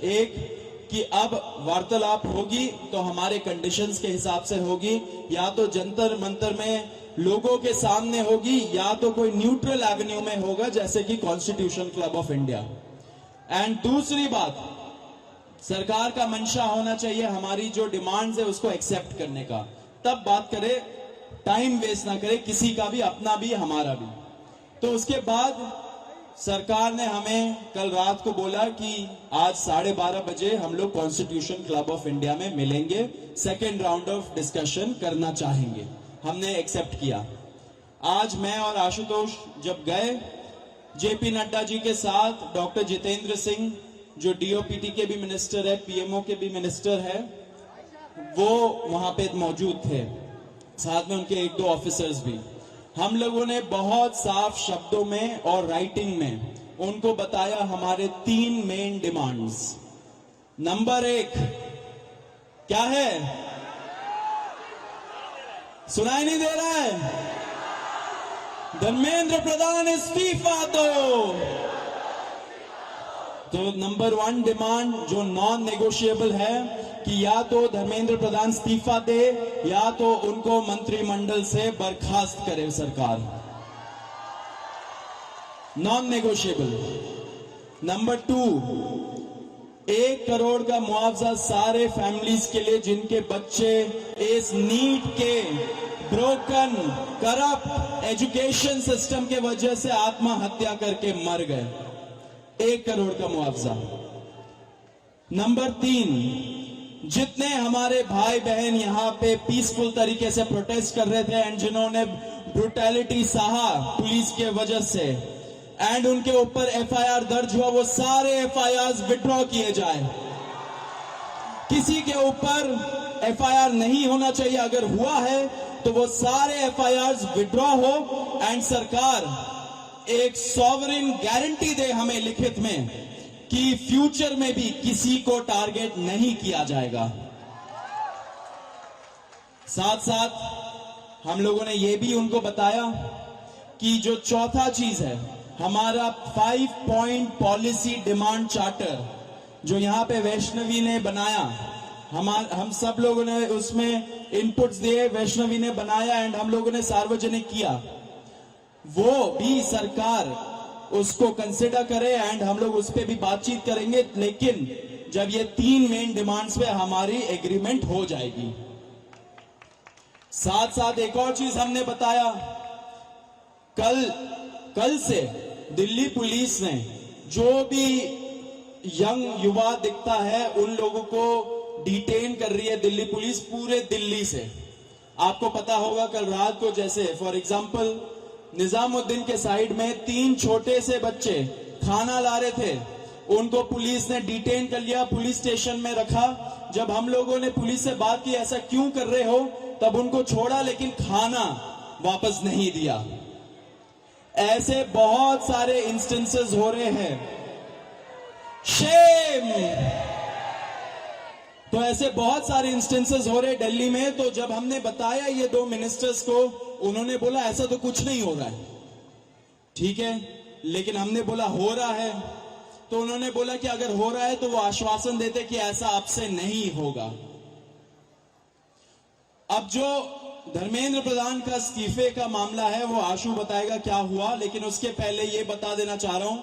एक कि अब वार्तालाप होगी तो हमारे कंडीशंस के हिसाब से होगी, या तो जंतर मंतर में लोगों के सामने होगी, या तो कोई न्यूट्रल एवेन्यू में होगा जैसे कि constitution club of India. And दूसरी बात, सरकार का मंशा होना चाहिए हमारी जो डिमांड्स है उसको एक्सेप्ट करने का, तब बात करे, टाइम वेस्ट ना करे किसी का भी, अपना भी हमारा भी। तो उसके बाद सरकार ने हमें कल रात को बोला कि आज 12:30 बजे हम लोग कॉन्स्टिट्यूशन क्लब ऑफ इंडिया में मिलेंगे, सेकेंड राउंड ऑफ डिस्कशन करना चाहेंगे। हमने एक्सेप्ट किया। आज मैं और आशुतोष जब गए, जेपी नड्डा जी के साथ डॉक्टर जितेंद्र सिंह जो डीओपीटी के भी मिनिस्टर है, पीएमओ के भी मिनिस्टर है, वो वहां पे मौजूद थे, साथ में उनके 1-2 ऑफिसर्स भी। हम लोगों ने बहुत साफ शब्दों में और राइटिंग में उनको बताया हमारे 3 मेन डिमांड्स। नंबर 1 क्या है? सुनाई नहीं दे रहा है? धर्मेंद्र प्रधान इस्तीफा दो। तो नंबर 1 डिमांड जो नॉन नेगोशिएबल है कि या तो धर्मेंद्र प्रधान इस्तीफा दे या तो उनको मंत्रिमंडल से बर्खास्त करे सरकार, नॉन नेगोशिएबल। नंबर 2, 1 करोड़ का मुआवजा सारे फैमिलीज के लिए जिनके बच्चे इस नीट के ब्रोकन करप्ट एजुकेशन सिस्टम के वजह से आत्महत्या करके मर गए, 1 करोड़ का मुआवजा। नंबर 3, जितने हमारे भाई बहन यहाँ पे पीसफुल तरीके से प्रोटेस्ट कर रहे थे एंड जिन्होंने ब्रुटैलिटी सहा पुलिस के वजह से एंड उनके ऊपर एफआईआर दर्ज हुआ, वो सारे एफआईआर विड्रॉ किए जाए। किसी के ऊपर एफआईआर नहीं होना चाहिए, अगर हुआ है तो वो सारे एफआईआर विड्रॉ हो एंड सरकार एक सॉवरेन गारंटी दे हमें लिखित में कि फ्यूचर में भी किसी को टारगेट नहीं किया जाएगा। साथ साथ हम लोगों ने यह भी उनको बताया कि जो चौथा चीज है हमारा 5 पॉइंट पॉलिसी डिमांड चार्टर जो यहां पे वैष्णवी ने बनाया, हम सब लोगों ने उसमें इनपुट्स दिए, वैष्णवी ने बनाया एंड हम लोगों ने सार्वजनिक किया, वो भी सरकार उसको कंसिडर करे एंड हम लोग उस पर भी बातचीत करेंगे, लेकिन जब ये 3 मेन डिमांड्स पे हमारी एग्रीमेंट हो जाएगी। साथ साथ एक और चीज हमने बताया, कल से दिल्ली पुलिस ने जो भी यंग युवा दिखता है उन लोगों को डिटेन कर रही है दिल्ली पुलिस पूरे दिल्ली से। आपको पता होगा कल रात को जैसे फॉर एग्जांपल निजामुद्दीन के साइड में 3 छोटे से बच्चे खाना ला रहे थे, उनको पुलिस ने डिटेन कर लिया, पुलिस स्टेशन में रखा। जब हम लोगों ने पुलिस से बात की ऐसा क्यों कर रहे हो, तब उनको छोड़ा लेकिन खाना वापस नहीं दिया। ऐसे बहुत सारे इंस्टेंसेस हो रहे हैं, शेम। तो ऐसे बहुत सारे इंस्टेंसेस हो रहे दिल्ली में। तो जब हमने बताया ये 2 मिनिस्टर्स को, उन्होंने बोला ऐसा तो कुछ नहीं हो रहा है। ठीक है, लेकिन हमने बोला हो रहा है, तो उन्होंने बोला कि अगर हो रहा है तो वो आश्वासन देते कि ऐसा आपसे नहीं होगा। अब जो धर्मेंद्र प्रधान का इस्तीफे का मामला है वो आशु बताएगा क्या हुआ, लेकिन उसके पहले ये बता देना चाह रहा हूं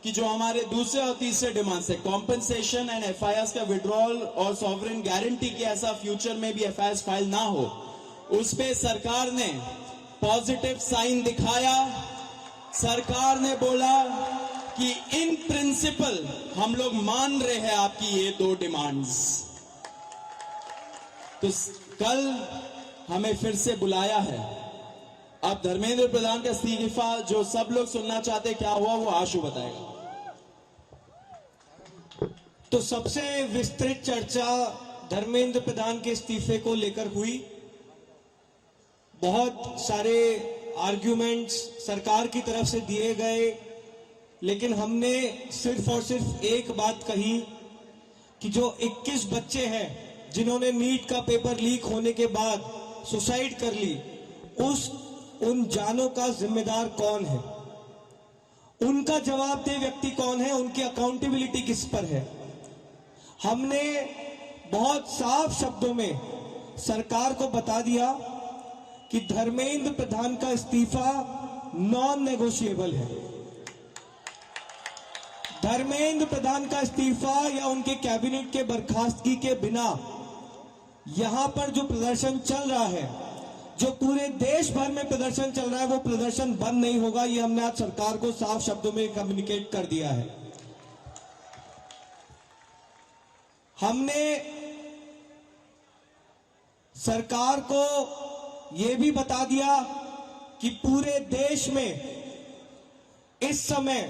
कि जो हमारे दूसरे और तीसरे डिमांड्स है, कॉम्पेंसेशन एंड एफआईआर का विड्रॉल और सॉवरेन गारंटी की ऐसा फ्यूचर में भी एफआईआर फाइल ना हो, उस पे सरकार ने पॉजिटिव साइन दिखाया। सरकार ने बोला कि इन प्रिंसिपल हम लोग मान रहे हैं आपकी ये 2 डिमांड्स। तो कल हमें फिर से बुलाया है। अब धर्मेंद्र प्रधान का इस्तीफा जो सब लोग सुनना चाहते क्या हुआ वो आशु बताएगा। तो सबसे विस्तृत चर्चा धर्मेंद्र प्रधान के इस्तीफे को लेकर हुई। बहुत सारे आर्ग्यूमेंट्स सरकार की तरफ से दिए गए, लेकिन हमने सिर्फ और सिर्फ एक बात कही कि जो 21 बच्चे हैं जिन्होंने नीट का पेपर लीक होने के बाद सुसाइड कर ली, उन जानों का जिम्मेदार कौन है, उनका जवाबदेह व्यक्ति कौन है, उनकी अकाउंटेबिलिटी किस पर है। हमने बहुत साफ शब्दों में सरकार को बता दिया कि धर्मेंद्र प्रधान का इस्तीफा नॉन नेगोशिएबल है। धर्मेंद्र प्रधान का इस्तीफा या उनके कैबिनेट के बर्खास्तगी के बिना यहां पर जो प्रदर्शन चल रहा है, जो पूरे देश भर में प्रदर्शन चल रहा है, वो प्रदर्शन बंद नहीं होगा। ये हमने आज सरकार को साफ शब्दों में कम्युनिकेट कर दिया है। हमने सरकार को यह भी बता दिया कि पूरे देश में इस समय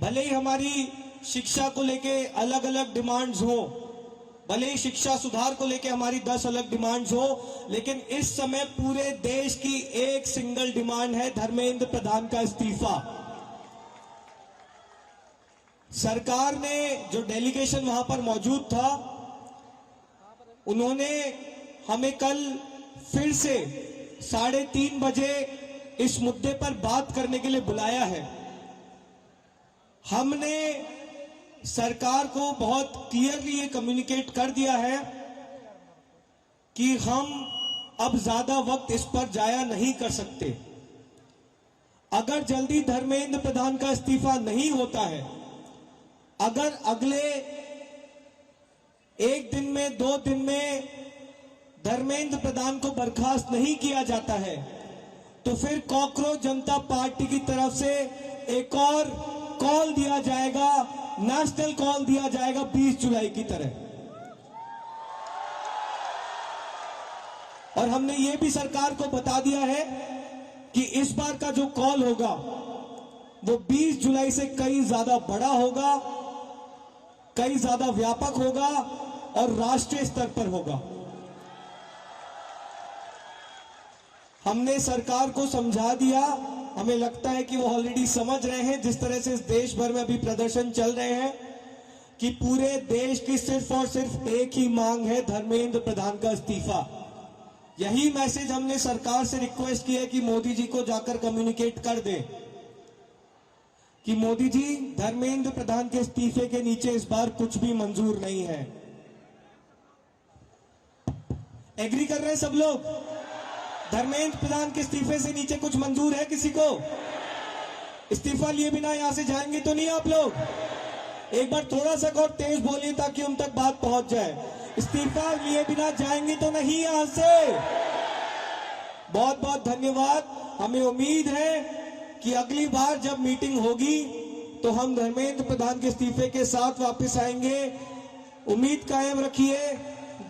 भले ही हमारी शिक्षा को लेके अलग अलग डिमांड्स हो, भले ही शिक्षा सुधार को लेके हमारी 10 अलग डिमांड्स हो, लेकिन इस समय पूरे देश की एक सिंगल डिमांड है, धर्मेंद्र प्रधान का इस्तीफा। सरकार ने जो डेलीगेशन वहां पर मौजूद था, उन्होंने हमें कल फिर से 3:30 बजे इस मुद्दे पर बात करने के लिए बुलाया है। हमने सरकार को बहुत क्लियरली ये कम्युनिकेट कर दिया है कि हम अब ज्यादा वक्त इस पर जाया नहीं कर सकते। अगर जल्दी धर्मेंद्र प्रधान का इस्तीफा नहीं होता है, अगर अगले 1 दिन में 2 दिन में धर्मेंद्र प्रधान को बर्खास्त नहीं किया जाता है, तो फिर कॉकरोच जनता पार्टी की तरफ से एक और कॉल दिया जाएगा, नेशनल कॉल दिया जाएगा 20 जुलाई की तरह। और हमने ये भी सरकार को बता दिया है कि इस बार का जो कॉल होगा वो 20 जुलाई से कई ज्यादा बड़ा होगा, कई ज्यादा व्यापक होगा और राष्ट्रीय स्तर पर होगा। हमने सरकार को समझा दिया, हमें लगता है कि वो ऑलरेडी समझ रहे हैं, जिस तरह से इस देश भर में अभी प्रदर्शन चल रहे हैं, कि पूरे देश की सिर्फ और सिर्फ एक ही मांग है, धर्मेंद्र प्रधान का इस्तीफा। यही मैसेज हमने सरकार से रिक्वेस्ट की है कि मोदी जी को जाकर कम्युनिकेट कर दें कि मोदी जी, धर्मेंद्र प्रधान के इस्तीफे के नीचे इस बार कुछ भी मंजूर नहीं है। एग्री कर रहे हैं सब लोग? धर्मेंद्र प्रधान के इस्तीफे से नीचे कुछ मंजूर है किसी को? इस्तीफा लिए बिना यहां से जाएंगे तो नहीं आप लोग? एक बार थोड़ा सा और तेज बोलिए ताकि उन तक बात पहुंच जाए। इस्तीफा लिए बिना जाएंगे तो नहीं यहां से? बहुत बहुत धन्यवाद। हमें उम्मीद है कि अगली बार जब मीटिंग होगी तो हम धर्मेंद्र प्रधान के इस्तीफे के साथ वापस आएंगे। उम्मीद कायम रखिए,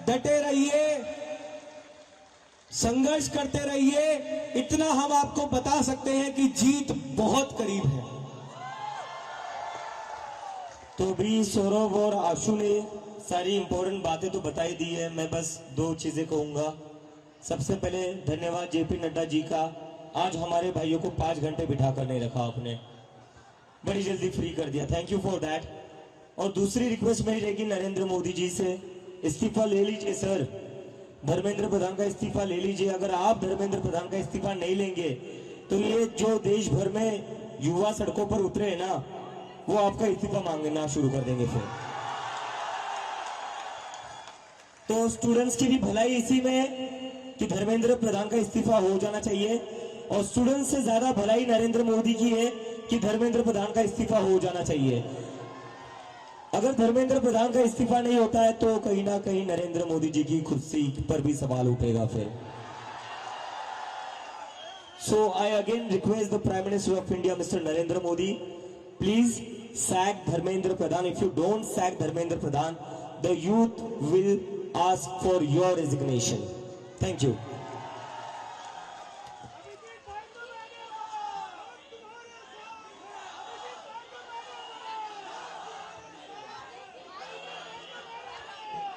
डटे रहिए, संघर्ष करते रहिए। इतना हम आपको बता सकते हैं कि जीत बहुत करीब है। तो भी सौरभ और आशु ने सारी इंपॉर्टेंट बातें तो बताई दी है। मैं बस 2 चीजें कहूंगा। सबसे पहले धन्यवाद जेपी नड्डा जी का, आज हमारे भाइयों को 5 घंटे बिठा कर नहीं रखा आपने, बड़ी जल्दी फ्री कर दिया, थैंक यू फॉर दैट। और दूसरी रिक्वेस्ट मेरी रहेगी नरेंद्र मोदी जी से, इस्तीफा ले लीजिए सर, धर्मेंद्र प्रधान का इस्तीफा ले लीजिए। अगर आप धर्मेंद्र प्रधान का इस्तीफा नहीं लेंगे तो ये जो देश भर में युवा सड़कों पर उतरे हैं ना, वो आपका इस्तीफा मांगना शुरू कर देंगे फिर। तो स्टूडेंट्स की भी भलाई इसी में है कि धर्मेंद्र प्रधान का इस्तीफा हो जाना चाहिए, और स्टूडेंट्स से ज्यादा भलाई नरेंद्र मोदी की है कि धर्मेंद्र प्रधान का इस्तीफा हो जाना चाहिए। अगर धर्मेंद्र प्रधान का इस्तीफा नहीं होता है तो कहीं ना कहीं नरेंद्र मोदी जी की कुर्सी पर भी सवाल उठेगा फिर। So I again request the prime minister of India mister Narendra Modi, please sack Dharmendra Pradhan. If you don't sack Dharmendra Pradhan, the youth will ask for your resignation. Thank you.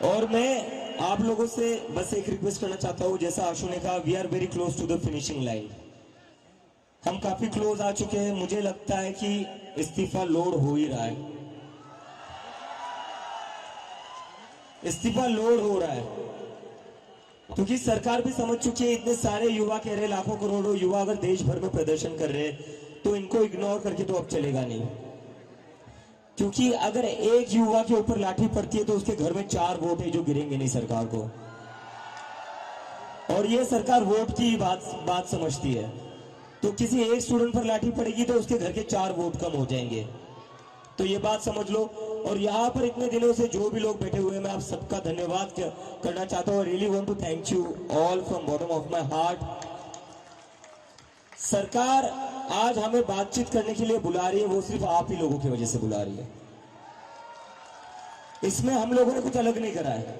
और मैं आप लोगों से बस एक रिक्वेस्ट करना चाहता हूं, जैसा आशु ने कहा, we are very close to the finishing line. हम काफी क्लोज आ चुके हैं। मुझे लगता है कि इस्तीफा लोड हो ही रहा है, इस्तीफा लोड हो रहा है, क्योंकि सरकार भी समझ चुकी है, इतने सारे युवा कह रहे, लाखों करोड़ों युवा अगर देश भर में प्रदर्शन कर रहे हैं तो इनको इग्नोर करके तो अब चलेगा नहीं। क्योंकि अगर एक युवा के ऊपर लाठी पड़ती है तो उसके घर में 4 वोट है जो गिरेंगे नहीं सरकार को। और ये सरकार वोट की बात समझती है। तो किसी एक स्टूडेंट पर लाठी पड़ेगी तो उसके घर के 4 वोट कम हो जाएंगे। तो ये बात समझ लो। और यहाँ पर इतने दिनों से जो भी लोग बैठे हुए हैं, मैं आप सबका धन्यवाद करना चाहता हूँ। Really want to thank you all from bottom of my heart. सरकार आज हमें बातचीत करने के लिए बुला रही है, वो सिर्फ आप ही लोगों की वजह से बुला रही है। इसमें हम लोगों ने कुछ अलग नहीं करा है।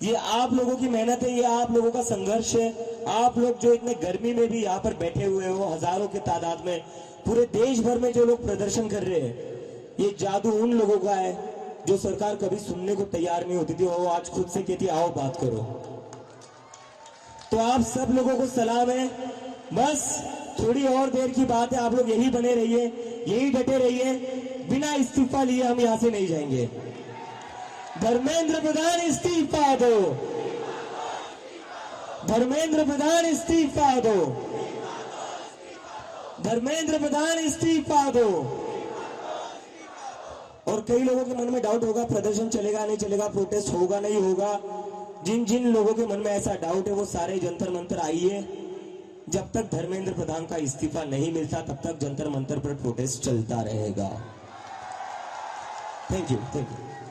ये आप लोगों की मेहनत है, ये आप लोगों का संघर्ष है। आप लोग जो इतने गर्मी में भी यहाँ पर बैठे हुए हो, हजारों के तादाद में, पूरे देश भर में जो लोग प्रदर्शन कर रहे हैं, ये जादू उन लोगों का है जो सरकार कभी सुनने को तैयार नहीं होती थी, वो आज खुद से कहती आओ बात करो। तो आप सब लोगों को सलाम है। बस थोड़ी और देर की बात है, आप लोग यही बने रहिए, यही डटे रहिए। बिना इस्तीफा लिए हम यहां से नहीं जाएंगे। धर्मेंद्र प्रधान इस्तीफा दो, धर्मेंद्र प्रधान इस्तीफा दो, धर्मेंद्र प्रधान इस्तीफा दो। और कई लोगों के मन में डाउट होगा, प्रदर्शन चलेगा नहीं चलेगा, प्रोटेस्ट होगा नहीं होगा। जिन जिन लोगों के मन में ऐसा डाउट है वो सारे जंतर मंतर आइए। जब तक धर्मेंद्र प्रधान का इस्तीफा नहीं मिलता तब तक जंतर मंतर पर प्रोटेस्ट चलता रहेगा। Thank you, thank you.